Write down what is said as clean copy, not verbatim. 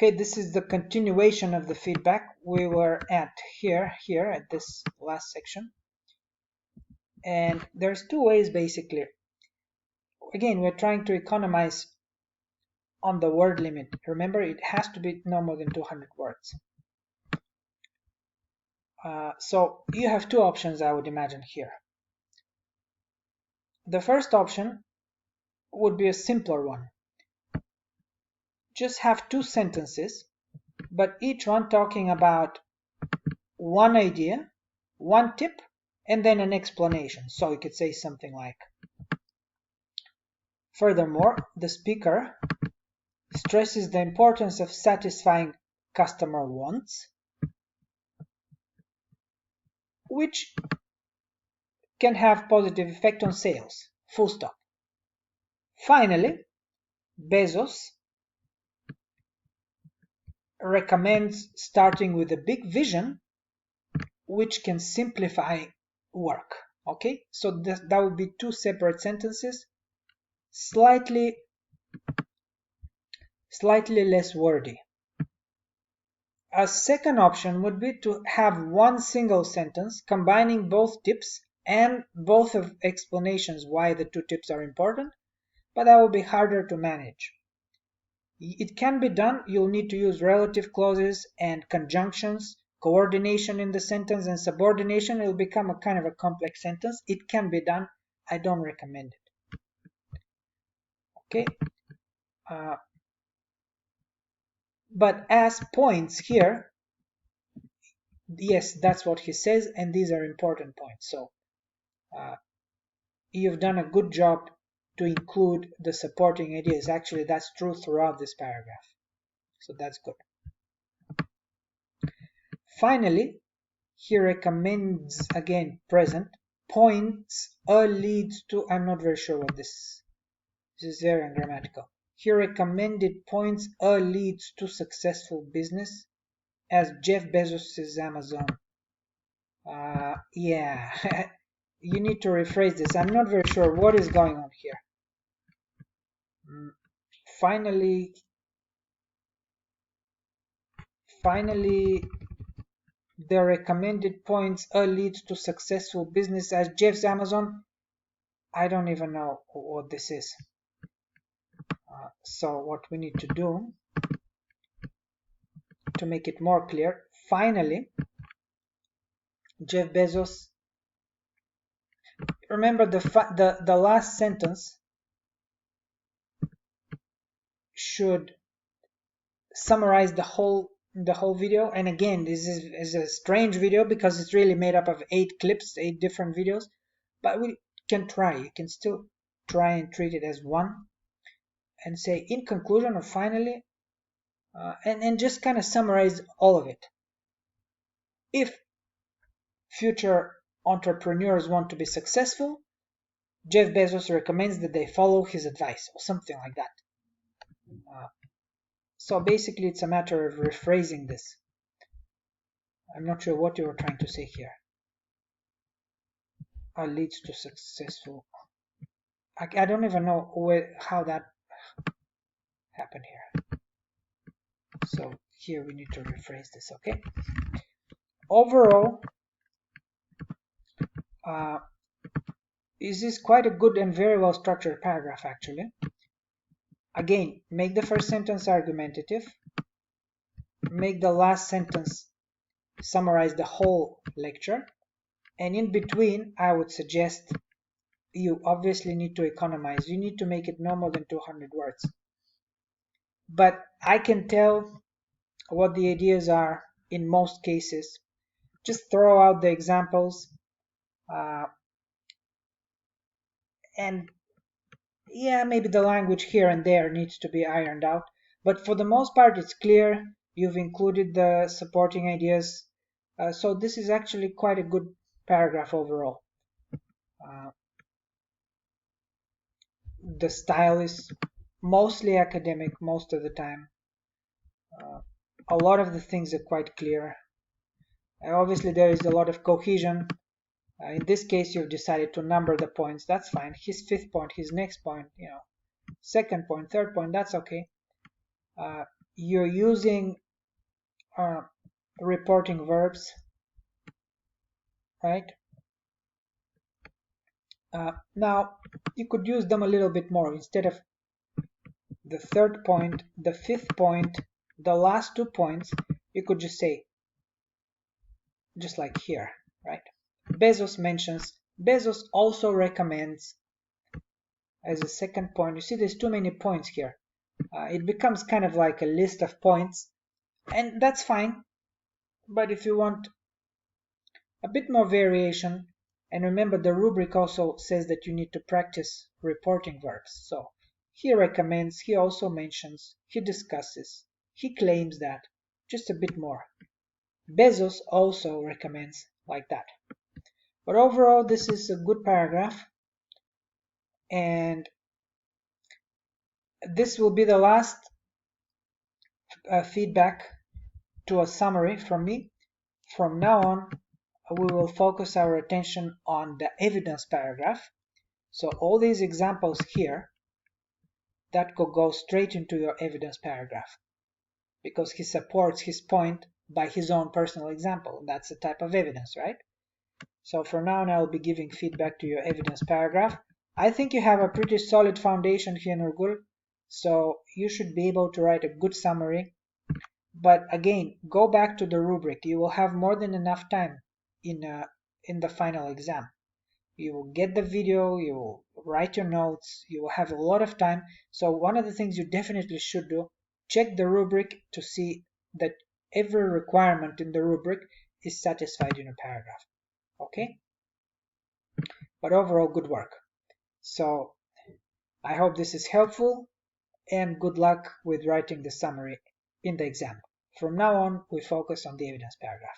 Okay, this is the continuation of the feedback. We were at here at this last section. And there's two ways basically. Again, we're trying to economize on the word limit. Remember, it has to be no more than 200 words. So you have two options, I would imagine here. The first option would be a simpler one. Just have two sentences, but each one talking about one idea, one tip, and then an explanation. So you could say something like, furthermore, the speaker stresses the importance of satisfying customer wants, which can have positive effect on sales. Full stop. Finally, Bezos recommends starting with a big vision which can simplify work. Okay, so that would be two separate sentences, slightly less wordy. A second option would be to have one single sentence combining both tips and both of explanations why the two tips are important, but that will be harder to manage. It can be done. You'll need to use relative clauses and conjunctions, coordination in the sentence, and subordination. It'll become a kind of a complex sentence. It can be done. I don't recommend it. Okay. But as points here, yes, that's what he says, and these are important points. So you've done a good job to include the supporting ideas. Actually, that's true throughout this paragraph. So that's good. Finally, he recommends, again present, points a leads to, I'm not very sure what this is very ungrammatical. He recommended points a leads to successful business as Jeff Bezos' Amazon. Yeah, you need to rephrase this. I'm not very sure what is going on here. Finally, the recommended points a leads to successful business as Jeff's Amazon. I don't even know what this is. So what we need to do to make it more clear, finally, Jeff Bezos, remember the last sentence should summarize the whole video. And again, this is a strange video because it's really made up of 8 clips, 8 different videos, but we can try. You can still try and treat it as one and say in conclusion or finally, and just kind of summarize all of it. If future entrepreneurs want to be successful, Jeff Bezos recommends that they follow his advice or something like that. So basically it's a matter of rephrasing this. I'm not sure what you were trying to say here. Leads to successful. I don't even know how that happened here. So here we need to rephrase this, okay? Overall, this is quite a good and very well structured paragraph actually. Again, make the first sentence argumentative. Make the last sentence summarize the whole lecture. And in between, I would suggest you obviously need to economize. You need to make it no more than 200 words. But I can tell what the ideas are in most cases. Just throw out the examples. And yeah, maybe the language here and there needs to be ironed out. But for the most part, it's clear. You've included the supporting ideas. So this is actually quite a good paragraph overall. The style is mostly academic most of the time. A lot of the things are quite clear. Obviously, there is a lot of cohesion. In this case, you've decided to number the points. That's fine. His 5th point, his next point, 2nd point, 3rd point, that's okay. you're using reporting verbs, right? Now you could use them a little bit more. Instead of the third point, the fifth point, the last 2 points, you could just say, just like here, right? Bezos mentions, Bezos also recommends, as a second point. You see there's too many points here. It becomes kind of like a list of points, and that's fine. But if you want a bit more variation, and remember the rubric also says that you need to practice reporting verbs. So he recommends, he also mentions, he discusses, he claims that, just a bit more. Bezos also recommends, like that. But overall, this is a good paragraph, and this will be the last feedback to a summary from me. From now on, we will focus our attention on the evidence paragraph. So all these examples here, that could go straight into your evidence paragraph, because he supports his point by his own personal example. That's a type of evidence, right? So for now on, I'll be giving feedback to your evidence paragraph. I think you have a pretty solid foundation here, Nurgul, so you should be able to write a good summary. But again, go back to the rubric. You will have more than enough time in the final exam. You will get the video, you will write your notes, you will have a lot of time. So one of the things you definitely should do, check the rubric to see that every requirement in the rubric is satisfied in a paragraph. Okay? But overall, good work. So I hope this is helpful, and good luck with writing the summary in the exam. From now on, we focus on the evidence paragraph.